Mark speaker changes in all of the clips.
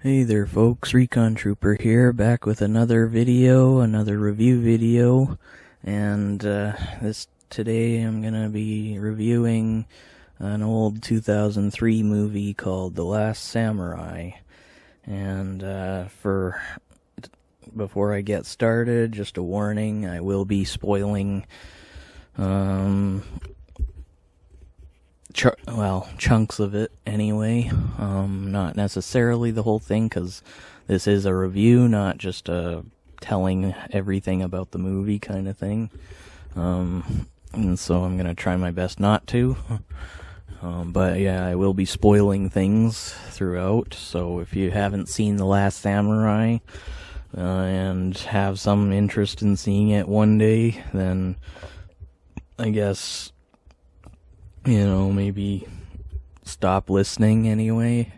Speaker 1: Hey there folks, Recon Trooper here, back with another video, another review video, and today I'm gonna be reviewing an old 2003 movie called The Last Samurai. And before I get started, just a warning, I will be spoiling chunks of it anyway, not necessarily the whole thing, because this is a review, not just a telling everything about the movie kind of thing, and so I'm going to try my best not to, but yeah, I will be spoiling things throughout, so if you haven't seen The Last Samurai, and have some interest in seeing it one day, then I guess, maybe stop listening anyway.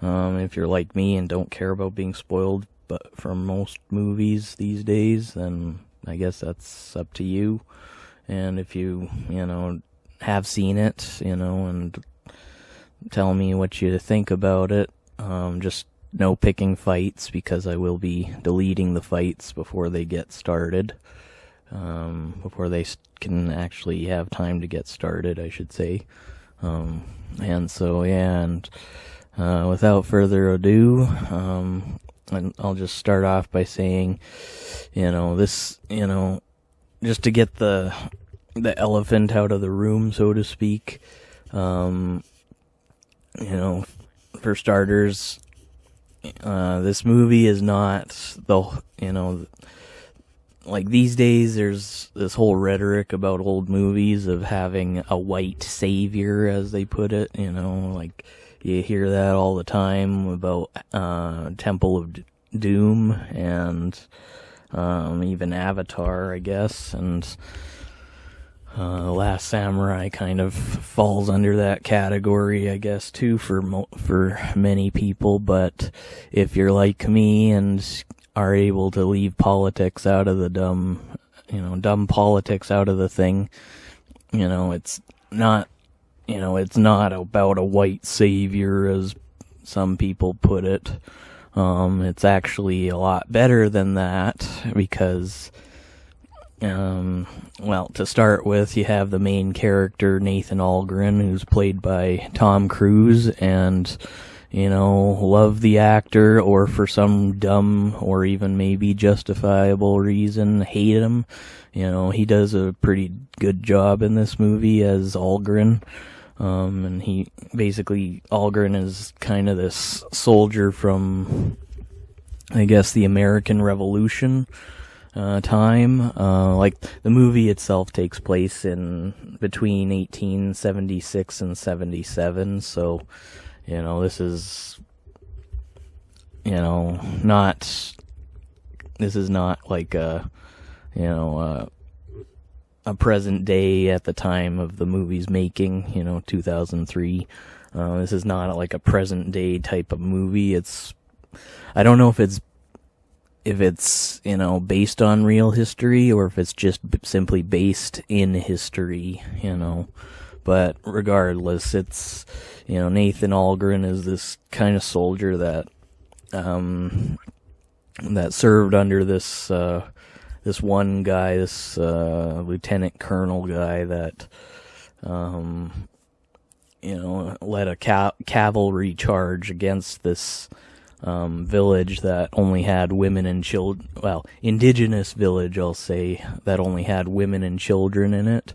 Speaker 1: If you're like me and don't care about being spoiled from most movies these days, then I guess that's up to you. And if you, have seen it, and tell me what you think about it, just no picking fights, because I will be deleting the fights before they get started. Before they can actually have time to get started, I should say. And so, yeah, and without further ado, I'll just start off by saying, just to get the elephant out of the room, so to speak, for starters, this movie is not like these days there's this whole rhetoric about old movies of having a white savior, as they put it, like you hear that all the time about Temple of Doom and even Avatar, I guess, and Last Samurai kind of falls under that category, I guess, too, for many people. But if you're like me and are able to leave politics out of the dumb politics out of the thing, it's not about a white savior, as some people put it. It's actually a lot better than that, because, to start with, you have the main character, Nathan Algren, who's played by Tom Cruise, and love the actor, or for some dumb or even maybe justifiable reason, hate him. He does a pretty good job in this movie as Algren. And Algren is kind of this soldier from, I guess, the American Revolution time. Like, the movie itself takes place in between 1876 and 77, so this is, not like a present day at the time of the movie's making, 2003. This is not like a present day type of movie. I don't know if it's based on real history, or if it's just simply based in history, But regardless, it's, Nathan Algren is this kind of soldier that served under this one guy, this lieutenant colonel guy that led a cavalry charge against this village that only had women and children. Well, indigenous village, I'll say, that only had women and children in it,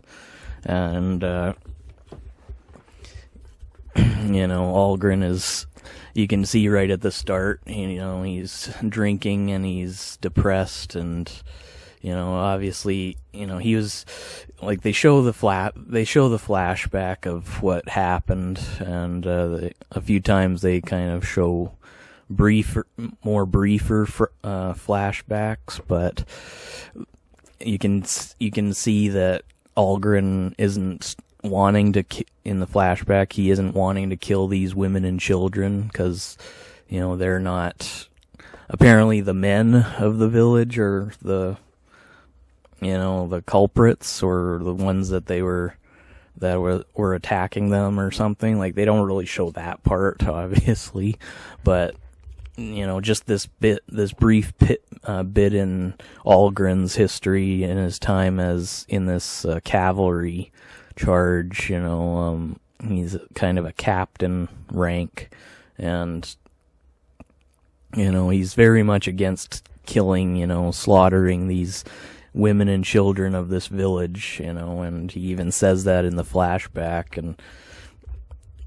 Speaker 1: and Algren is, you can see right at the start, he's drinking and he's depressed, and, obviously, he was, like, they show the flashback of what happened, and a few times they kind of show more briefer flashbacks, but you can see that Algren isn't wanting to, in the flashback, he isn't wanting to kill these women and children, because, they're not, apparently the men of the village are the culprits, or the ones that were attacking them or something. Like, they don't really show that part, obviously, but just this brief bit in Algren's history in his time as in this cavalry charge. He's kind of a captain rank, and he's very much against killing, slaughtering these women and children of this village, and he even says that in the flashback. And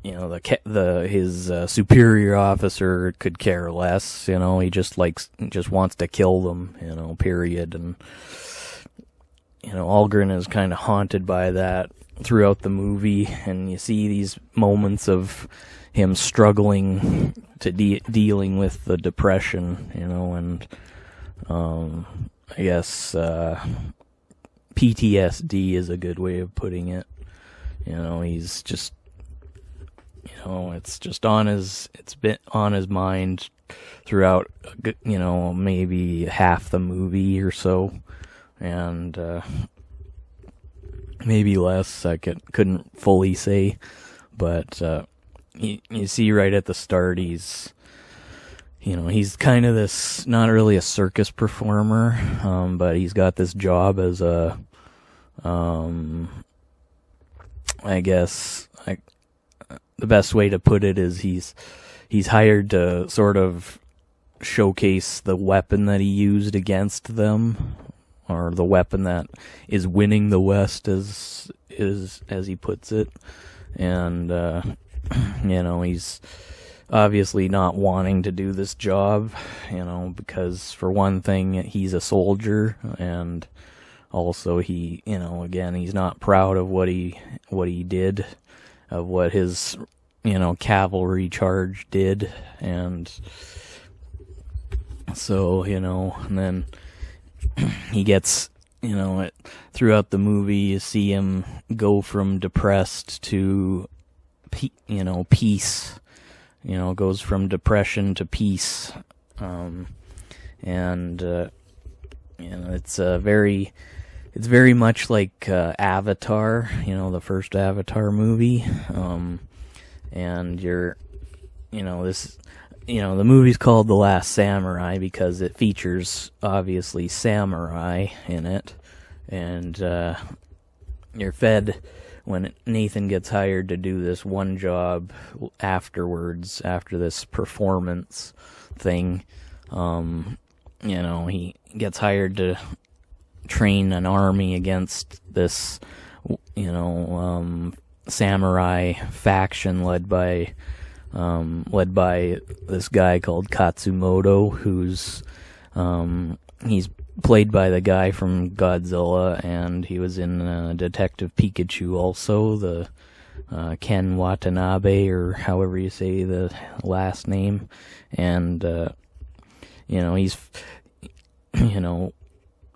Speaker 1: his superior officer could care less. He just wants to kill them. Period. And Algren is kind of haunted by that throughout the movie, and you see these moments of him struggling to dealing with the depression. And I guess PTSD is a good way of putting it. He's just. It's been on his mind throughout, maybe half the movie or so, and maybe less. I couldn't fully say, but you see right at the start, he's kind of this, not really a circus performer, but he's got this job as a, I guess, the best way to put it is he's hired to sort of showcase the weapon that he used against them, or the weapon that is winning the West, as he puts it. And he's obviously not wanting to do this job, because for one thing, he's a soldier, and also he, again, he's not proud of what he did, of what his, cavalry charge did. And so, and then he gets, throughout the movie, you see him go from depressed to, peace, goes from depression to peace. It's very much like Avatar, the first Avatar movie. And the movie's called The Last Samurai because it features, obviously, samurai in it. And you're fed when Nathan gets hired to do this one job afterwards, after this performance thing. He gets hired to train an army against this, samurai faction led by this guy called Katsumoto, who's he's played by the guy from Godzilla, and he was in Detective Pikachu also, the Ken Watanabe, or however you say the last name. And he's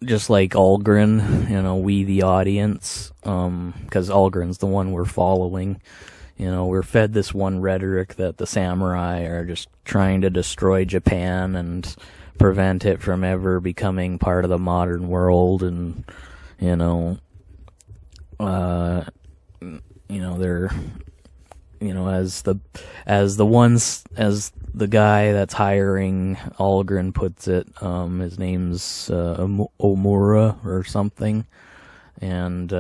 Speaker 1: just like Algren, we the audience, because Algren's the one we're following, we're fed this one rhetoric that the samurai are just trying to destroy Japan and prevent it from ever becoming part of the modern world. And they're as the guy that's hiring Algren puts it, his name's Omura or something, and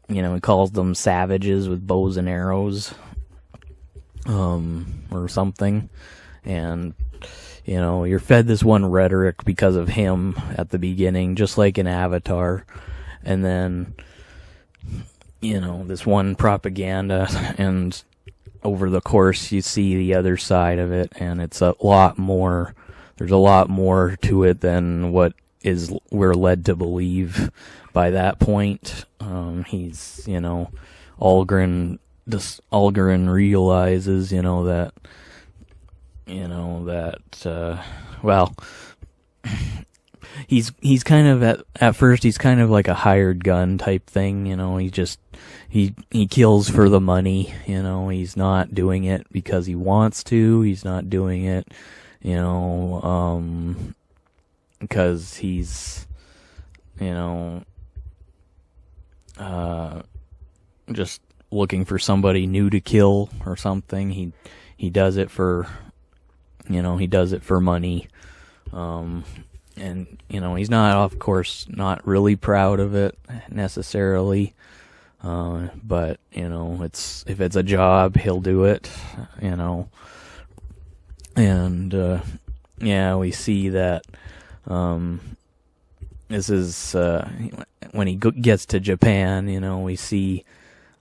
Speaker 1: he calls them savages with bows and arrows, or something. And you're fed this one rhetoric because of him at the beginning, just like in Avatar, and then this one propaganda, and over the course you see the other side of it, and it's a lot more, there's a lot more to it than what we're led to believe by that point. He's, Algren realizes, well, he's kind of at first he's kind of like a hired gun type thing, he kills for the money, he's not doing it because he wants to, he's not doing it, because he's, just looking for somebody new to kill or something. He does it for, he does it for money. And, he's not, of course, not really proud of it necessarily. But, if it's a job, he'll do it, And, we see that, this is, when he gets to Japan, we see,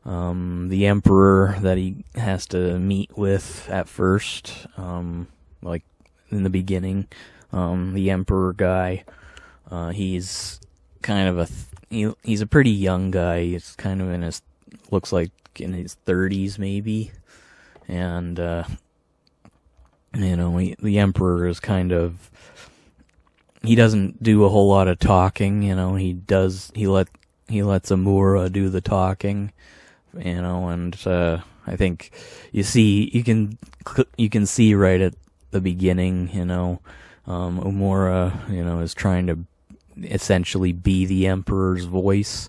Speaker 1: the emperor that he has to meet with at first, like in the beginning, the emperor guy, he's kind of he's a pretty young guy. He's kind of looks like in his 30s maybe, and the emperor is kind of, he doesn't do a whole lot of talking. He lets Amura do the talking, and I think you can see right at the beginning, Umura, is trying to essentially be the emperor's voice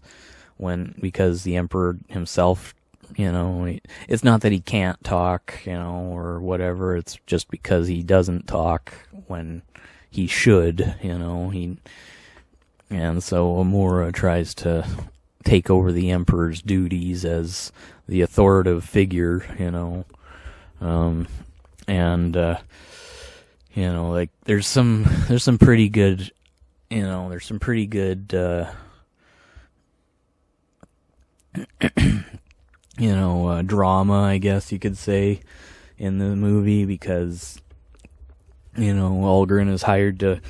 Speaker 1: because the emperor himself, it's not that he can't talk, or whatever. It's just because he doesn't talk when he should, and so Amura tries to take over the emperor's duties as the authoritative figure, like there's some pretty good, drama, I guess you could say, in the movie, because, Algren is hired to,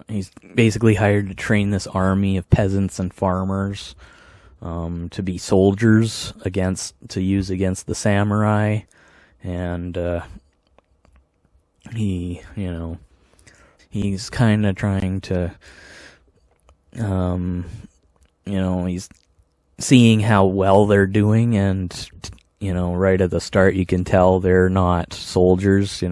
Speaker 1: he's basically hired to train this army of peasants and farmers, to be soldiers to use against the samurai, and, he's kind of trying to, he's seeing how well they're doing, and, right at the start you can tell they're not soldiers.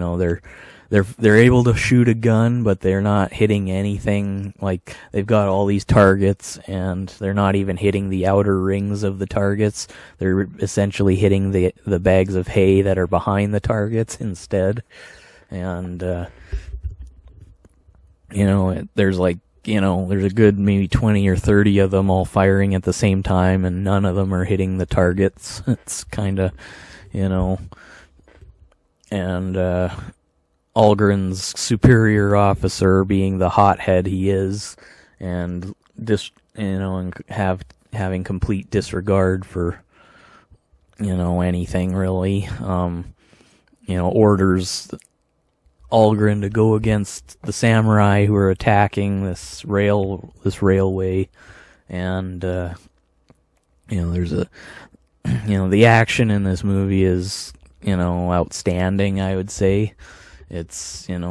Speaker 1: They're able to shoot a gun, but they're not hitting anything. Like, they've got all these targets, and they're not even hitting the outer rings of the targets. They're essentially hitting the bags of hay that are behind the targets instead. And, there's a good maybe 20 or 30 of them all firing at the same time, and none of them are hitting the targets. It's kind of, and, Algren's superior officer, being the hothead he is, and having complete disregard for, anything really, orders Algren to go against the samurai who are attacking this railway, and there's the action in this movie is outstanding, I would say. It's like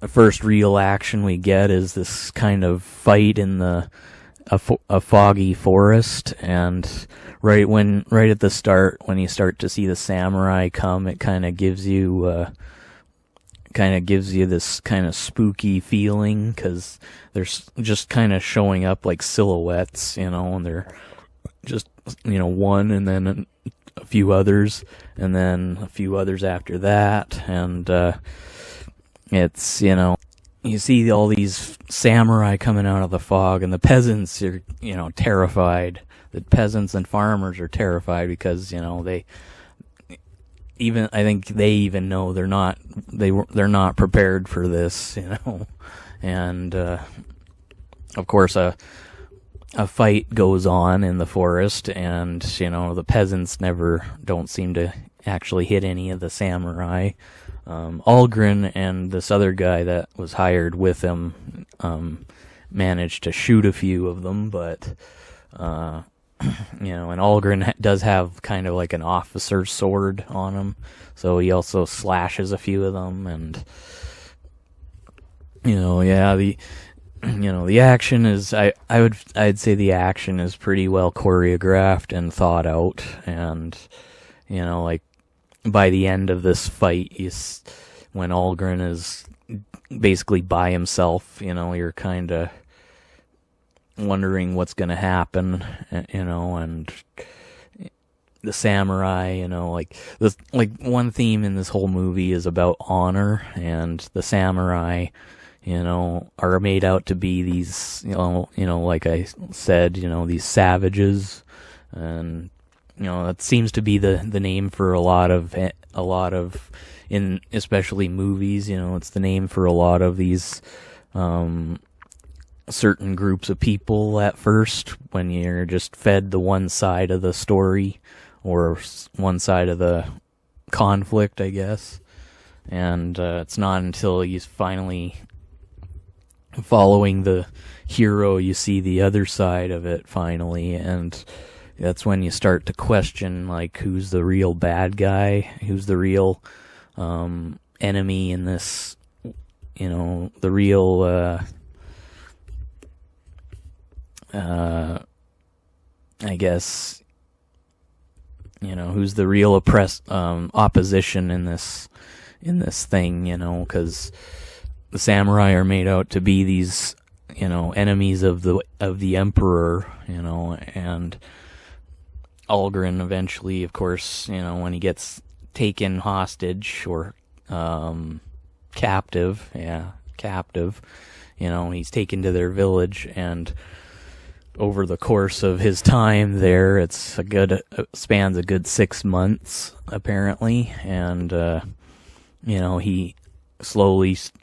Speaker 1: the first real action we get is this kind of fight in a foggy forest, and right at the start, when you start to see the samurai come, it kind of gives you this kind of spooky feeling, because they're just kind of showing up like silhouettes, and they're just one, and then a few others, and then a few others after that, and it's you see all these samurai coming out of the fog, and the peasants are terrified. The peasants and farmers are terrified because I think they even know they're not prepared for this, and of course a fight goes on in the forest, and the peasants don't seem to actually hit any of the samurai. Algren and this other guy that was hired with him managed to shoot a few of them, but and Algren does have kind of like an officer's sword on him, so he also slashes a few of them, and the action is, I'd say the action is pretty well choreographed and thought out, and like by the end of this fight, when Algren is basically by himself, you're kind of wondering what's going to happen, and the samurai, like one theme in this whole movie is about honor, and the samurai, are made out to be these, like I said, these savages, and that seems to be the name for a lot of in especially movies. It's the name for a lot of these certain groups of people at first, when you're just fed the one side of the story or one side of the conflict, I guess. And it's not until you finally, following the hero, you see the other side of it finally, and that's when you start to question, like, who's the real bad guy, who's the real enemy in this, the real I guess, who's the real opposition in this thing, because the samurai are made out to be these, enemies of the emperor, and Algren eventually, of course, when he gets taken hostage or captive, he's taken to their village, and over the course of his time there, spans a good 6 months apparently, and he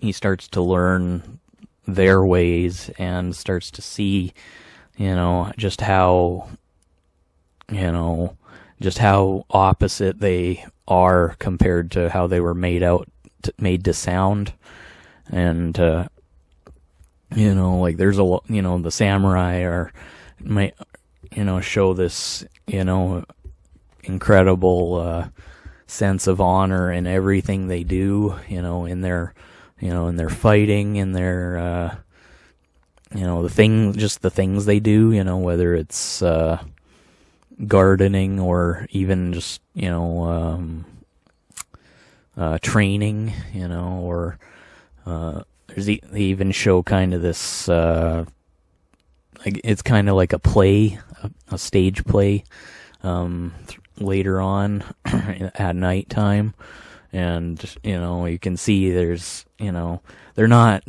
Speaker 1: starts to learn their ways and starts to see just how opposite they are compared to how they were made to sound. And like there's the samurai show this incredible sense of honor in everything they do, in their fighting, in their the things they do, whether it's gardening or even just training, or they even show kind of this it's kind of like a play, a stage play, later on at nighttime, and you can see there's they're not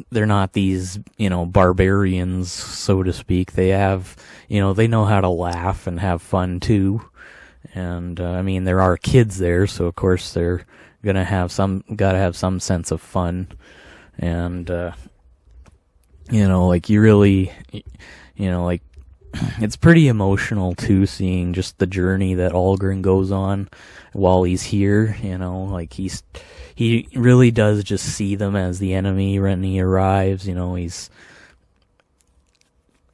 Speaker 1: these barbarians, so to speak. They have they know how to laugh and have fun too, and I mean there are kids there, so of course they're gotta have some sense of fun, and like you really like it's pretty emotional too, seeing just the journey that Algren goes on while he's here. Like he really does just see them as the enemy when he arrives. He's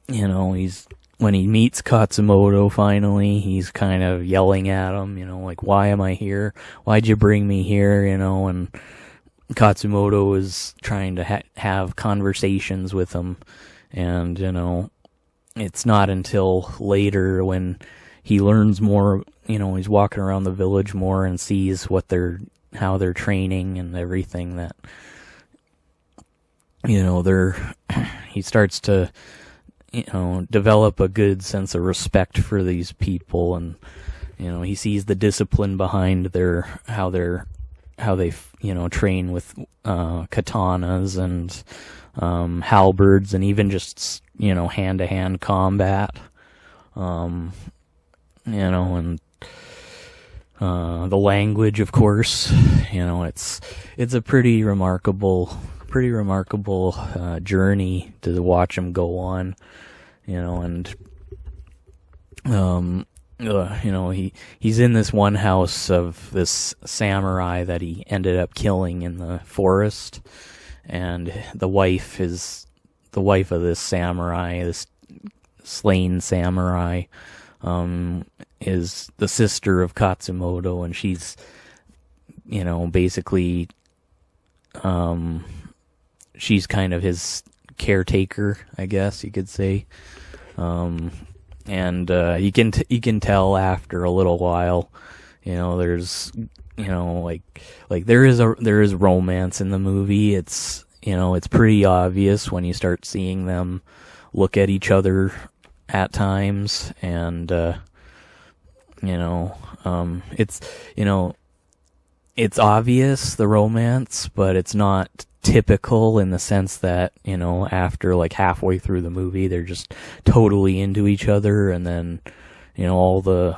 Speaker 1: when he meets Katsumoto finally, he's kind of yelling at him, like, why am I here? Why'd you bring me here? And Katsumoto is trying to have conversations with him, and it's not until later when he learns more, he's walking around the village more and sees how they're training and everything, that he starts to develop a good sense of respect for these people, and he sees the discipline behind how they train with katanas and halberds, and even just hand-to-hand combat, and the language, of course. It's a pretty remarkable journey to watch him go on, and he's in this one house of this samurai that he ended up killing in the forest, and the wife of this samurai, this slain samurai, is the sister of Katsumoto, and she's basically she's kind of his caretaker, I guess you could say. And you can tell after a little while, there's like there is romance in the movie. It's it's pretty obvious when you start seeing them look at each other at times, and It's, it's obvious, the romance, but it's not typical in the sense that, after like halfway through the movie, they're just totally into each other, and then, all the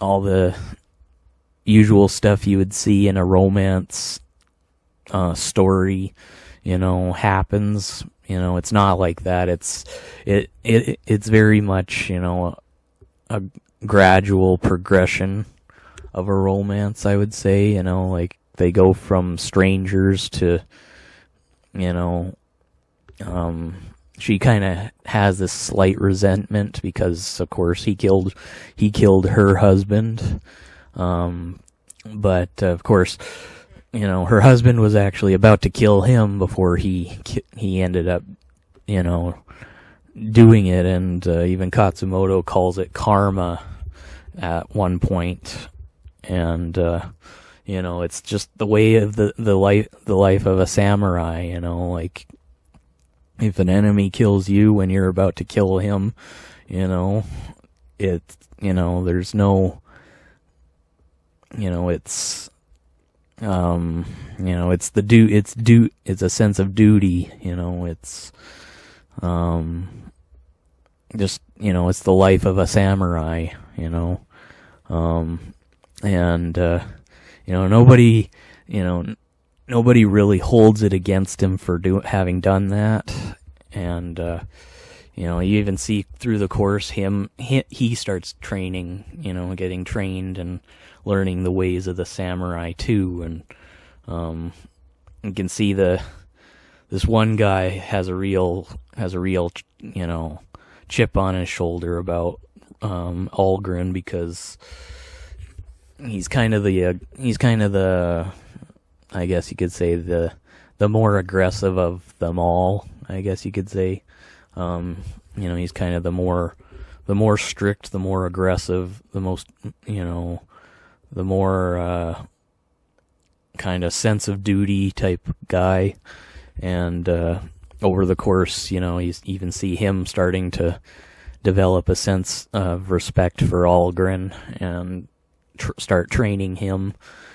Speaker 1: all the usual stuff you would see in a romance story, happens. It's not like that. It's very much, a gradual progression of a romance, I would say. Like they go from strangers to, she kind of has this slight resentment because, of course, he killed her husband. But of course, her husband was actually about to kill him before he ended up, doing it. And even Katsumoto calls it karma at one point. And it's just the way of the life of a samurai. Like if an enemy kills you when you're about to kill him, there's no, it's it's a sense of duty. It's just it's the life of a samurai. And nobody nobody really holds it against him for having done that. And you even see through the course he starts training, getting trained and learning the ways of the samurai too. And you can see this one guy has a real chip on his shoulder about Algren, because he's kind of the I guess you could say the more aggressive of them all, I guess you could say. He's kind of the more strict, the more aggressive, the most, the more kind of sense of duty type guy. And over the course, you even see him starting to develop a sense of respect for Algren and start training him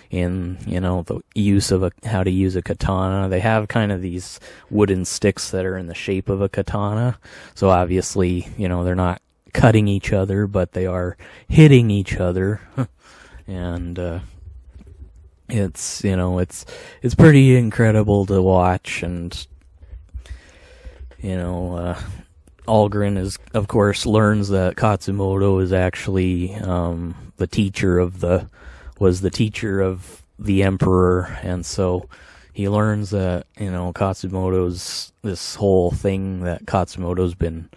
Speaker 1: in, the use of how to use a katana. They have kind of these wooden sticks that are in the shape of a katana. So obviously, they're not cutting each other, but they are hitting each other. And it's pretty incredible to watch. And Algren of course learns that Katsumoto is actually the teacher of the emperor, and so he learns that Katsumoto's this whole thing that Katsumoto's been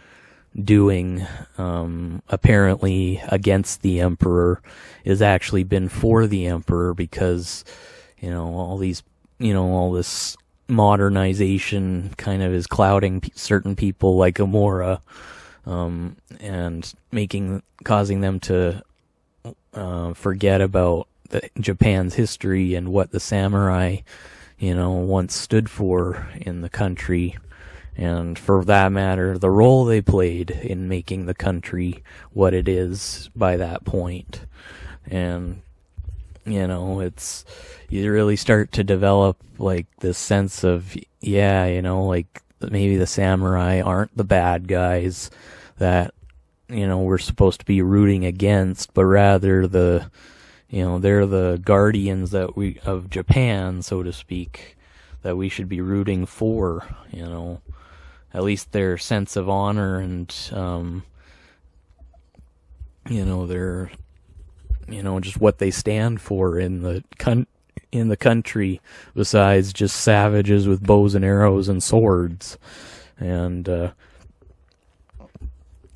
Speaker 1: doing apparently against the emperor is actually been for the emperor, because all this modernization kind of is clouding certain people like Amora, and causing them to forget about Japan's history and what the samurai, once stood for in the country, and for that matter, the role they played in making the country what it is by that point. And it's, you really start to develop like this sense of, like maybe the samurai aren't the bad guys that we're supposed to be rooting against, but rather they're the guardians of Japan, so to speak, that we should be rooting for. At least their sense of honor and their just what they stand for in the country, besides just savages with bows and arrows and swords. And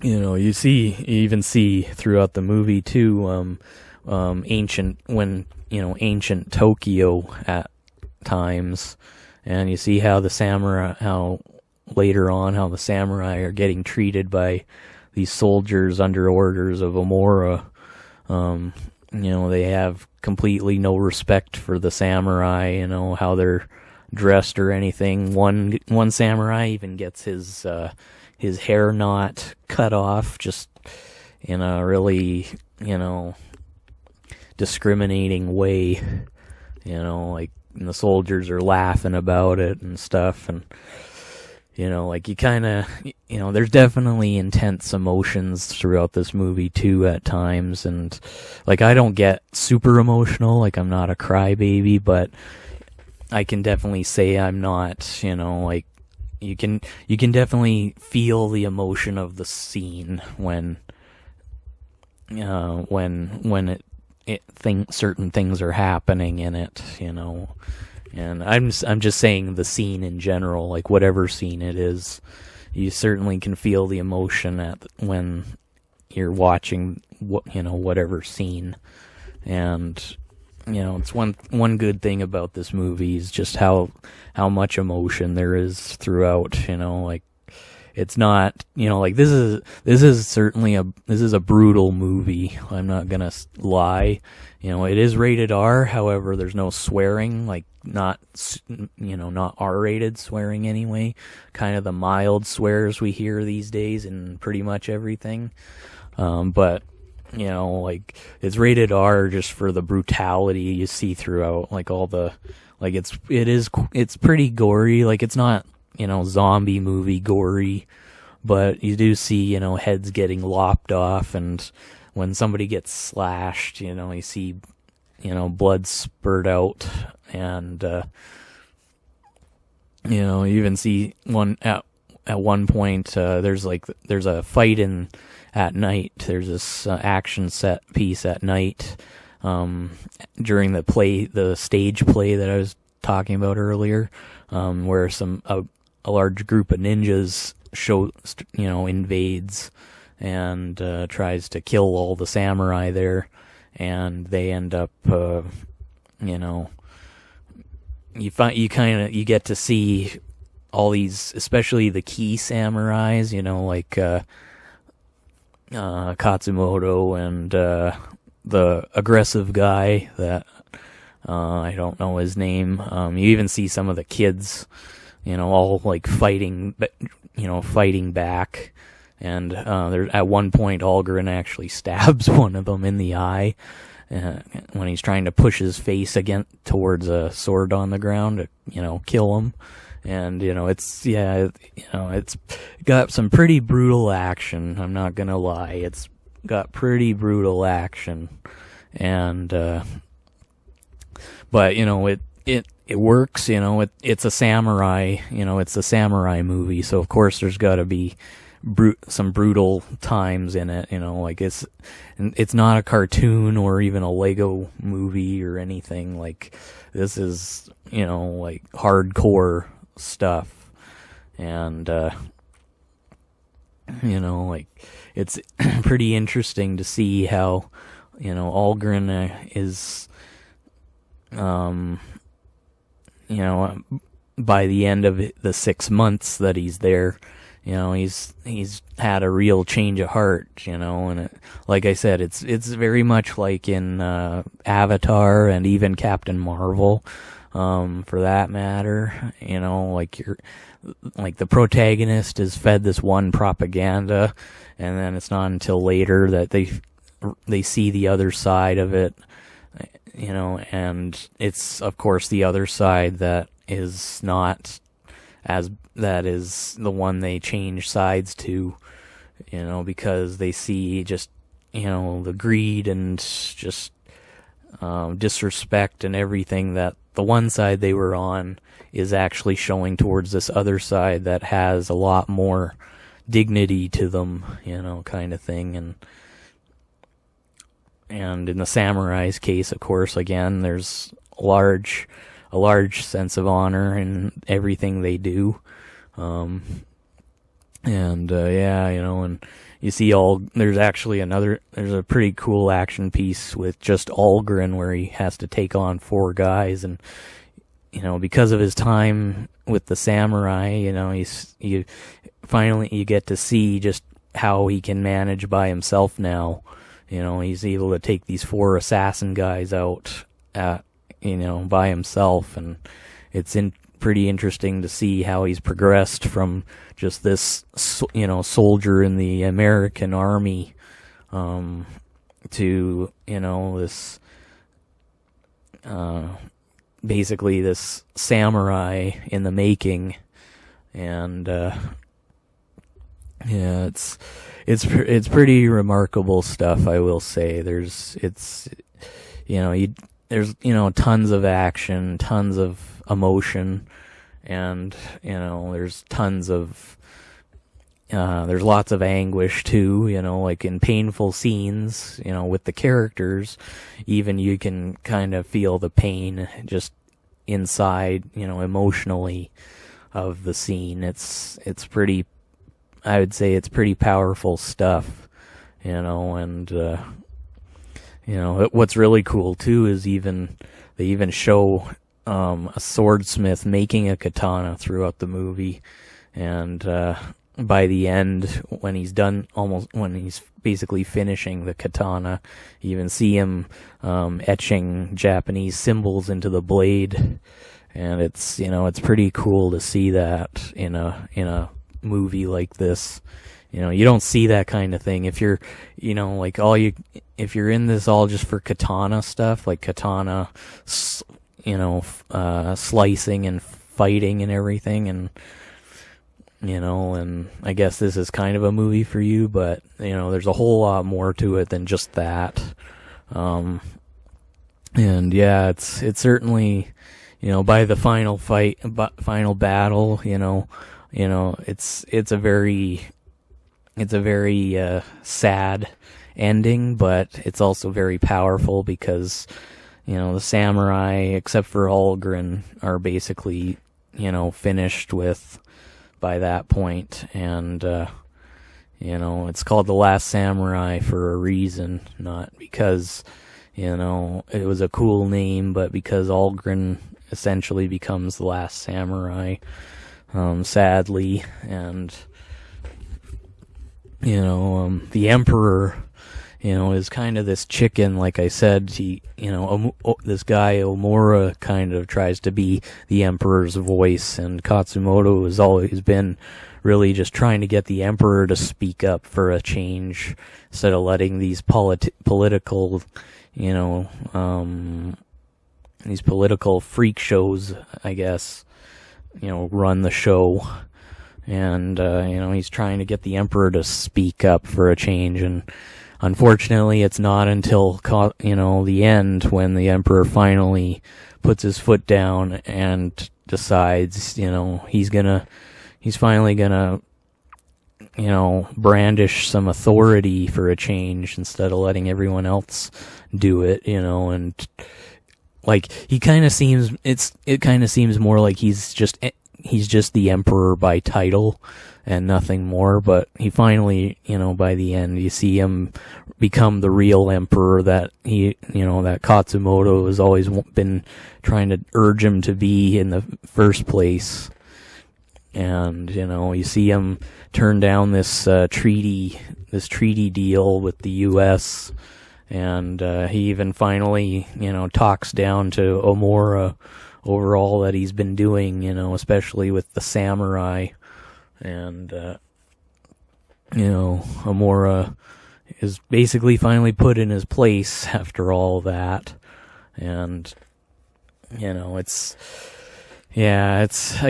Speaker 1: you even see throughout the movie too, ancient Tokyo at times, and you see how the samurai are getting treated by these soldiers under orders of Amora. They have completely no respect for the samurai, how they're dressed or anything. One samurai even gets his hair knot cut off, just, in a really, discriminating way. Like, and the soldiers are laughing about it and stuff, and like you kind of, there's definitely intense emotions throughout this movie too at times, and like I don't get super emotional, like I'm not a crybaby, but I can definitely say I'm not, like you can definitely feel the emotion of the scene when certain things are happening in it, and I'm just saying the scene in general, like whatever scene it is, you certainly can feel the emotion when you're watching whatever scene. And it's one good thing about this movie is just how much emotion there is throughout. Like it's not, like this is certainly a brutal movie. I'm not gonna lie. It is rated R. However, there's no swearing, like not R-rated swearing anyway. Kind of the mild swears we hear these days in pretty much everything. But like it's rated R just for the brutality you see throughout, like all the, like it's pretty gory. Like it's not, zombie movie gory, but you do see, heads getting lopped off, and when somebody gets slashed, you see, blood spurt out, and you even see at one point there's a fight at night. There's this action set piece at night during the stage play that I was talking about earlier, where a large group of ninjas invades and tries to kill all the samurai there, and they end up you get to see all these, especially the key samurais, like Katsumoto and the aggressive guy that I don't know his name. You even see some of the kids, all like fighting back. And there, at one point, Algren actually stabs one of them in the eye when he's trying to push his face towards a sword on the ground to, kill him. And it's got some pretty brutal action. I'm not gonna lie, it's got pretty brutal action, and but it works. It's a samurai. It's a samurai movie, so of course there's got to be some brutal times in it. Like it's not a cartoon or even a Lego movie or anything. Like this is like hardcore stuff, and like it's pretty interesting to see how Algren is by the end of the 6 months that he's there, he's had a real change of heart, and like I said, it's very much like in Avatar and even Captain Marvel, for that matter. Like the protagonist is fed this one propaganda, and then it's not until later that they see the other side of it, and it's of course the other side that is not that is the one they change sides to, because they see just, the greed and just disrespect and everything that the one side they were on is actually showing towards this other side that has a lot more dignity to them, kind of thing. And in the samurai's case, of course, again, there's a large sense of honor in everything they do. And you see there's a pretty cool action piece with just Algren where he has to take on 4 guys, and because of his time with the samurai, you finally get to see just how he can manage by himself now. He's able to take these 4 assassin guys out by himself, and it's pretty interesting to see how he's progressed from just this, soldier in the American army, to, this, basically this samurai in the making. And, yeah, it's pretty remarkable stuff, I will say. There's tons of action, tons of emotion, and, there's tons of, there's lots of anguish too, like in painful scenes, with the characters, even you can kind of feel the pain just inside, emotionally of the scene. It's pretty, I would say it's pretty powerful stuff, and, what's really cool too is they even show, a swordsmith making a katana throughout the movie, and, by the end, when he's basically finishing the katana, you even see him, etching Japanese symbols into the blade, and it's pretty cool to see that in a movie like this. You don't see that kind of thing if you're, if you're in this all just for katana stuff, like katana, slicing and fighting and everything, and, and I guess this is kind of a movie for you, but, there's a whole lot more to it than just that. And yeah, it's certainly, by the final battle, it's a very sad ending, but it's also very powerful because, the samurai, except for Holgren, are basically, finished with by that point, and it's called The Last Samurai for a reason, not because it was a cool name, but because Holgren essentially becomes the last samurai, sadly. And the emperor is kind of this chicken. Like I said, he this guy Omura kind of tries to be the emperor's voice, and Katsumoto has always been really just trying to get the emperor to speak up for a change instead of letting these political these political freak shows, I guess, run the show. And he's trying to get the emperor to speak up for a change, and unfortunately, it's not until the end when the emperor finally puts his foot down and decides he's finally gonna brandish some authority for a change instead of letting everyone else do it, and like it kind of seems more like he's just the emperor by title and nothing more. But he finally, by the end, you see him become the real emperor that that Katsumoto has always been trying to urge him to be in the first place. And, you see him turn down this treaty deal with the U.S., and he even finally, talks down to Omura over all that he's been doing, especially with the samurai. And, Omura is basically finally put in his place after all that. And, I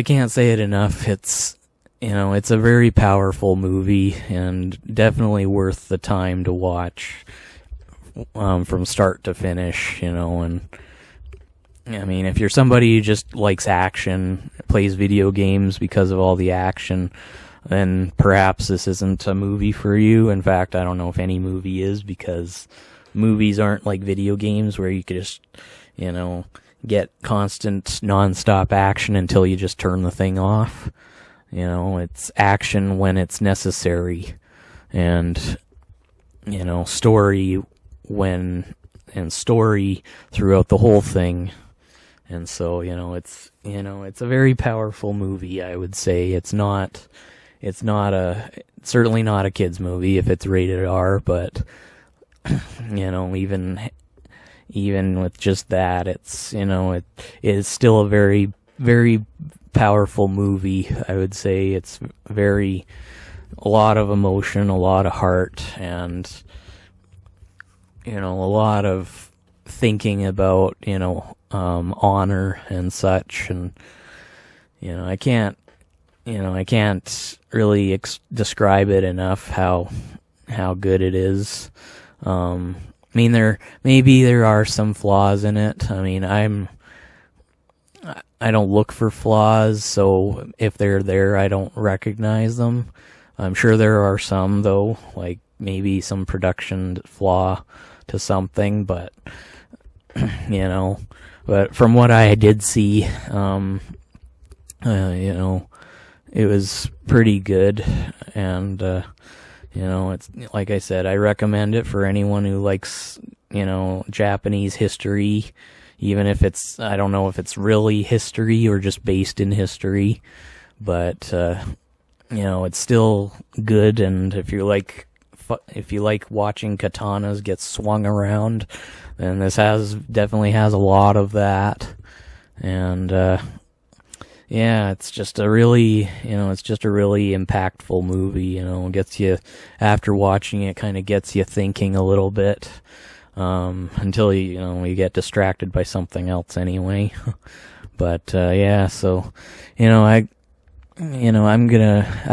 Speaker 1: can't say it enough. It's a very powerful movie and definitely worth the time to watch, from start to finish, and I mean, if you're somebody who just likes action, plays video games because of all the action, then perhaps this isn't a movie for you. In fact, I don't know if any movie is, because movies aren't like video games where you could just, get constant non-stop action until you just turn the thing off. It's action when it's necessary, and, story story throughout the whole thing. And so, it's a very powerful movie, I would say. It's certainly not a kid's movie if it's rated R, but, even with just that, it's, it is still a very, very powerful movie, I would say. It's a lot of emotion, a lot of heart, and, a lot of thinking about, honor and such. And, I can't really describe it enough how good it is. I mean, there are some flaws in it. I mean, I don't look for flaws, so if they're there, I don't recognize them. I'm sure there are some, though, like maybe some production flaw to something, but but from what I did see, it was pretty good. And it's like I said, I recommend it for anyone who likes Japanese history, even if I don't know if it's really history or just based in history, but it's still good. And if you like watching katanas get swung around, then this definitely has a lot of that. And it's just a really impactful movie. Gets you, after watching it, kind of gets you thinking a little bit, until you get distracted by something else anyway. But so I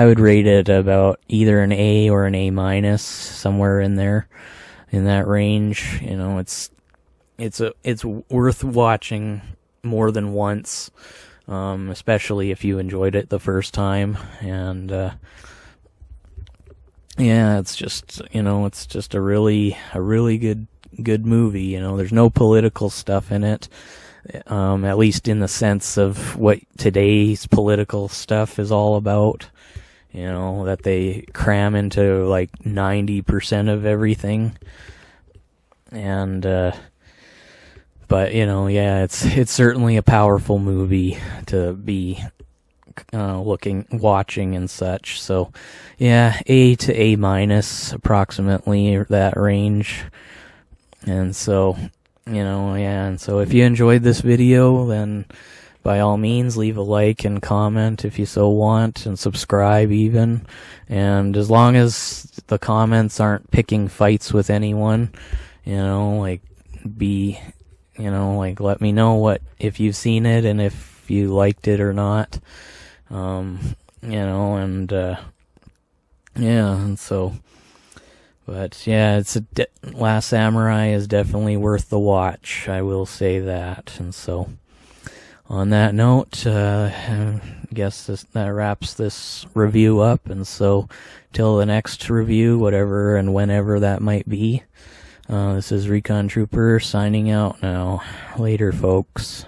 Speaker 1: would rate it about either an A or an A minus, somewhere in there, in that range. It's worth watching more than once, especially if you enjoyed it the first time. And it's just a really good movie. There's no political stuff in it, at least in the sense of what today's political stuff is all about, that they cram into like 90% of everything. And but it's certainly a powerful movie to be watching and such. So A to A minus, approximately that range. And so and so if you enjoyed this video, then by all means leave a like and comment if you so want, and subscribe even. And as long as the comments aren't picking fights with anyone, let me know if you've seen it and if you liked it or not. But Last Samurai is definitely worth the watch, I will say that. And so, on that note, I guess that wraps this review up. And so, till the next review, whatever and whenever that might be, this is Recon Trooper signing out now. Later, folks.